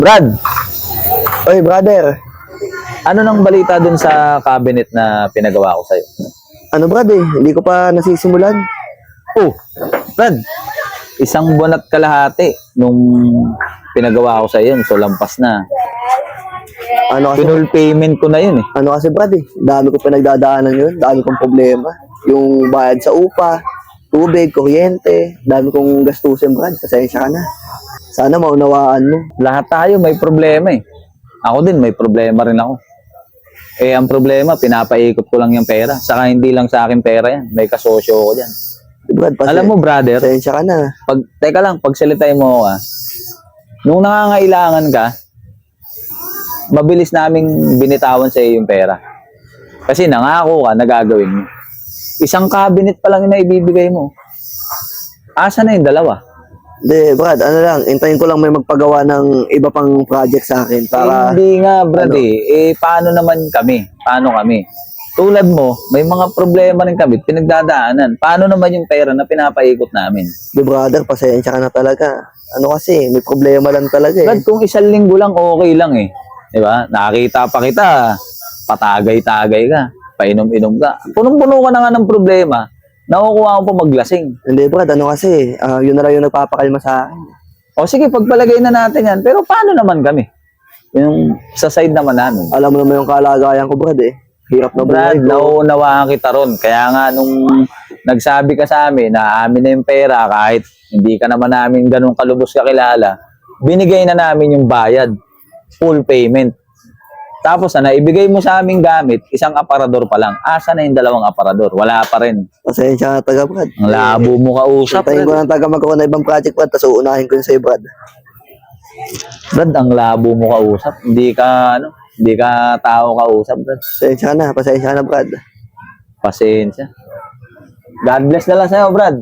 Brad, Oy, brother. ano nang balita dun sa cabinet na pinagawa ko sa'yo? Ano, brad Hindi ko pa nasisimulan. Oh, Brad, isang buwan at kalahati nung pinagawa ko sa'yo, so lampas na. Ano kasi, Pinul payment ko na yun eh. ano kasi, brad Dami ko pinagdadaanan yun. Dami kong problema. Yung bayad sa upa, tubig, kuryente. Dami kong gastusin, brad. Pasensya ka na. Sana maunawaan mo. Lahat tayo may problema eh. Ako din, may problema rin ako. Eh, ang problema, pinapaikot ko lang yung pera. Saka hindi lang sa akin pera yan. May kasosyo ko dyan. Brad, Alam mo, brother, pasensya ka na. teka lang, pagsalitahin mo ako ah. Nung nangangailangan ka, mabilis naming binitawan sa iyo yung pera. Kasi nangako ka, nagagawin mo. Isang cabinet pa lang yung naibibigay mo. Asa na yung dalawa? Hindi, brad, ano lang, intayin ko lang may magpagawa ng iba pang project sa akin para, Hindi nga, Brad ano? paano naman kami? Paano kami? Tulad mo, may mga problema rin kami, pinagdadaanan. Paano naman yung pera na pinapaikot namin? di brother, pasensya ka na talaga. Ano kasi, may problema lang talaga Brad, kung isang linggo lang, okay lang eh. Di ba? Nakita pa kita, patagay-tagay ka, painom-inom ka. Punong-puno ka na nga ng problema, nakukuha ko pa maglasing. Hindi, brad, ano kasi, yun na lang yung nagpapakalma sa akin. O sige, pagpalagay na natin yan. Pero paano naman kami? Yung sa side naman namin. Alam mo naman yung kalagayan ko, brad Hirap na buhay, Brad, bro. nauunawaan kita ron. Kaya nga nung nagsabi ka sa amin na amin na yung pera kahit hindi ka naman namin ganun kalubos kakilala, binigay na namin yung bayad. Full payment. Tapos na ibigay mo sa aming gamit, isang aparador pa lang. Asa na yung dalawang aparador? Wala pa rin. Pasensya ka taga, brad. Ang labo mo kausap. Hintayin ko Brad. ng taga magkaroon na ibang project, brad, tapos uunahin ko yun sa'yo, brad. Brad, ang labo mo kausap. Hindi ka tao kausap, Brad. Pasensya ka na, brad. Pasensya. God bless na lang sa'yo, Brad.